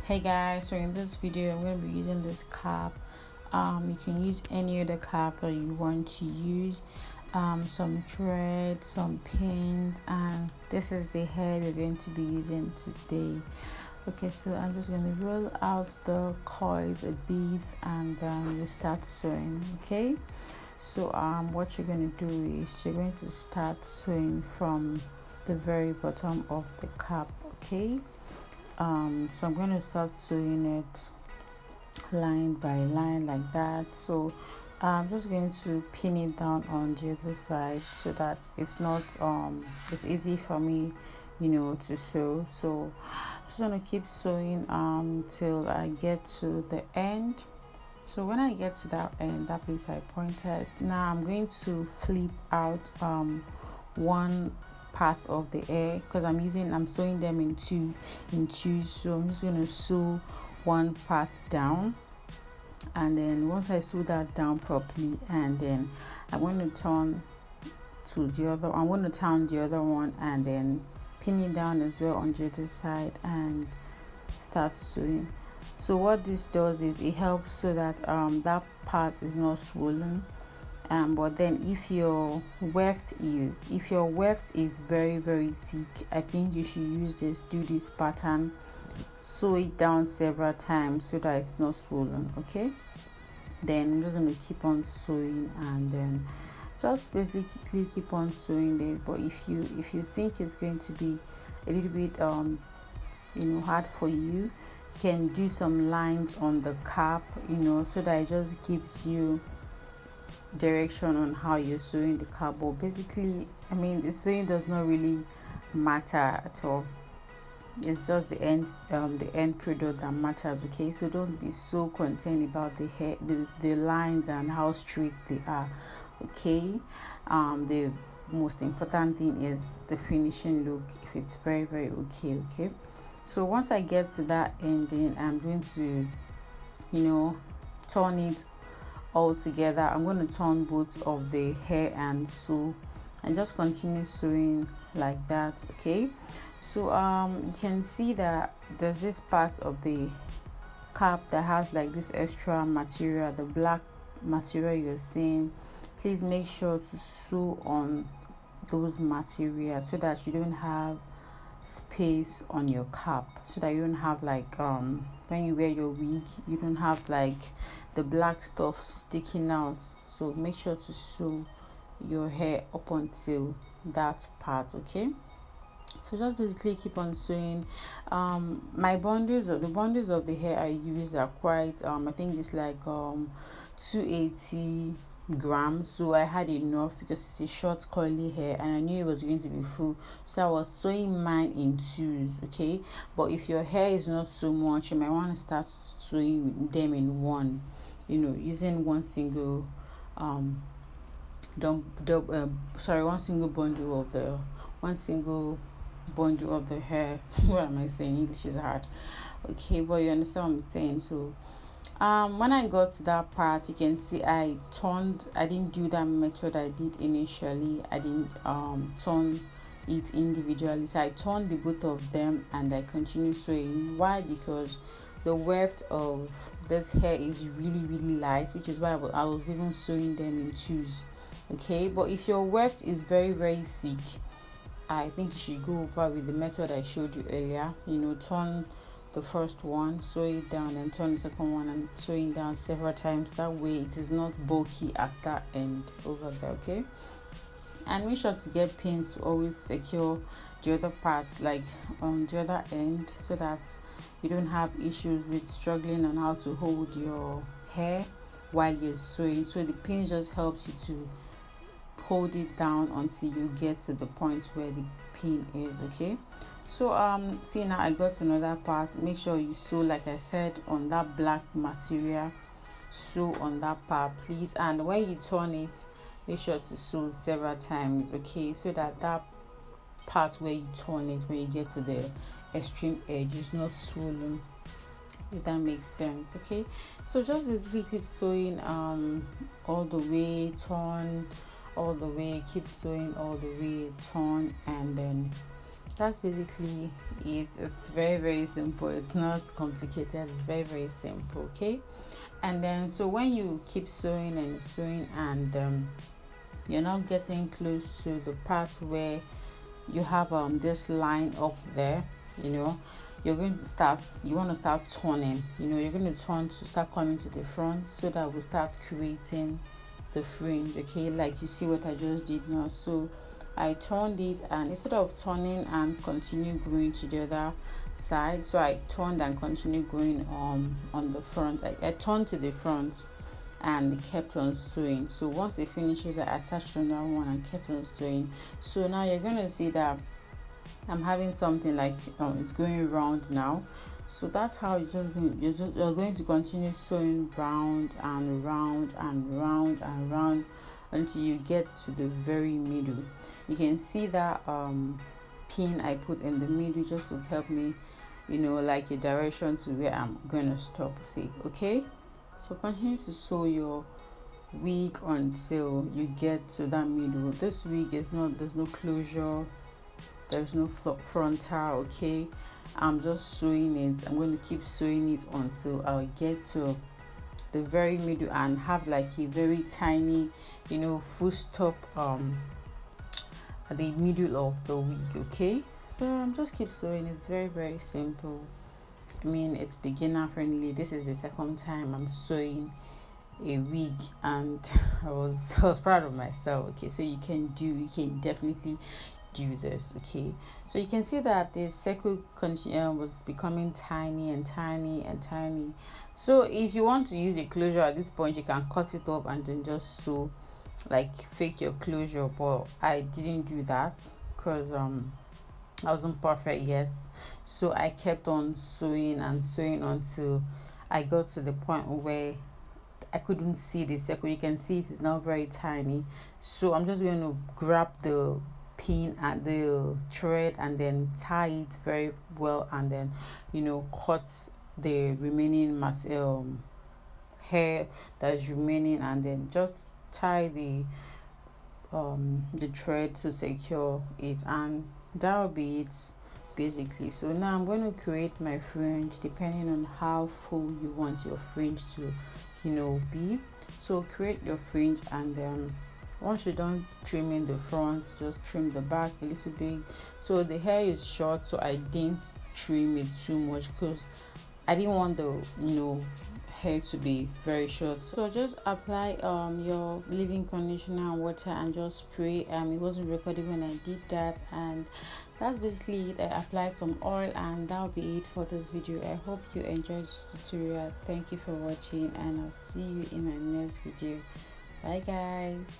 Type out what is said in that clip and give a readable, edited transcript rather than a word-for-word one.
Hey guys, so in this video I'm going to be using this cap. You can use any other cap that you want to use, some thread, some pins, and this is the hair we're going to be using today. Okay, so I'm just going to roll out the coils a bit and then you start sewing. Okay, so what you're going to do is you're going to start sewing from the very bottom of the cap. Okay, so I'm going to start sewing it line by line like that. So I'm just going to pin it down on the other side so that it's not it's easy for me, to sew. So I'm just going to keep sewing till I get to the end. So when I get to that end, that place I pointed, now I'm going to flip out one part of the hair because I'm sewing them in two. So I'm just going to sew one part down, and then once I sew that down properly, and then I'm going to turn the other one and then pin it down as well on the other side and start sewing. So what this does is it helps so that that part is not swollen. But then if your weft is very very thick, I think you should do this pattern, sew it down several times so that it's not swollen. Okay, then I'm just going to keep on sewing and then just basically keep on sewing this. But if you think it's going to be a little bit hard for you, can do some lines on the cap, so that it just gives you direction on how you're sewing the cap. But basically, the sewing does not really matter at all. It's just the end product that matters. Okay, so don't be so concerned about the lines and how straight they are. Okay, the most important thing is the finishing look, if it's very very okay. So once I get to that ending, I'm going to turn it all together. I'm going to turn both of the hair and sew and just continue sewing like that. Okay, so you can see that there's this part of the cap that has like this extra material, the black material you're seeing. Please make sure to sew on those materials so that you don't have space on your cap, so that you don't have like when you wear your wig, you don't have like the black stuff sticking out. So make sure to sew your hair up until that part. Okay, so just basically keep on sewing. The bundles of the hair I use are quite I think it's like 280 grams, so I had enough because it's a short curly hair and I knew it was going to be full, so I was sewing mine in twos. Okay, but if your hair is not so much, you might want to start sewing them in one, using one single one single bundle of the hair. What am I saying? English is hard. Okay, but you understand what I'm saying. So when I got to that part, you can see I didn't do that method I did initially. I didn't turn it individually, so I turned the both of them and I continue sewing. Why? Because the weft of this hair is really really light, which is why I was even sewing them in twos. Okay, but if your weft is very very thick, I think you should go over with the method I showed you earlier. Turn the first one, sew it down, and turn the second one and sewing down several times. That way it is not bulky at that end over there. Okay, and make sure to get pins to always secure the other parts, like on the other end, so that you don't have issues with struggling on how to hold your hair while you're sewing. So the pins just helps you to hold it down until you get to the point where the pin is. Okay, so see, now I got to another part. Make sure you sew, like I said, on that black material. Sew on that part, please, and when you turn it, make sure to sew several times. Okay, so that part where you turn it, when you get to the extreme edge, is not swollen, if that makes sense. Okay, so just basically keep sewing all the way, turn all the way, keep sewing all the way, turn, and then that's basically it. It's very simple. It's not complicated. It's very simple. Okay. And then so when you keep sewing and sewing, and you're not getting close to the part where you have this line up there, you know, you want to start turning, you're going to turn to start coming to the front, so that we start creating the fringe. Okay, like you see what I just did now. So I turned it, and instead of turning and continue going to the other side, so I turned and continued going on the front. I turned to the front and kept on sewing. So once it finishes, I attached another one and kept on sewing. So now you're going to see that I'm having something like it's going round now. So that's how you're going to continue sewing round and round and round and round until you get to the very middle. You can see that pin I put in the middle just to help me, like a direction to where I'm going to stop. See, okay? So continue to sew your wig until you get to that middle. This wig there's no closure, there's no frontal. Okay, I'm just sewing it. I'm going to keep sewing it until I'll get to the very middle and have like a very tiny, full stop at the middle of the wig. Okay, so I'm just keep sewing. It's very simple. I mean, it's beginner friendly. This is the second time I'm sewing a wig, and I was proud of myself. Okay, so you can definitely do this. Okay, so you can see that the circle was becoming tiny and tiny and tiny. So if you want to use a closure at this point, you can cut it up and then just sew, like fake your closure. But I didn't do that because I wasn't perfect yet. So I kept on sewing and sewing until I got to the point where I couldn't see the circle. You can see it is now very tiny. So I'm just going to grab the pin and the thread and then tie it very well, and then cut the remaining hair that is remaining, and then just tie the thread to secure it, and that will be it basically. So now I'm going to create my fringe depending on how full you want your fringe to be. So create your fringe, and then once you're done trimming the front, just trim the back a little bit. So the hair is short, so I didn't trim it too much because I didn't want the hair to be very short. So just apply your leave-in conditioner and water and just spray. It wasn't recorded when I did that, and that's basically it. I applied some oil, and that'll be it for this video. I hope you enjoyed this tutorial. Thank you for watching, and I'll see you in my next video. Bye guys.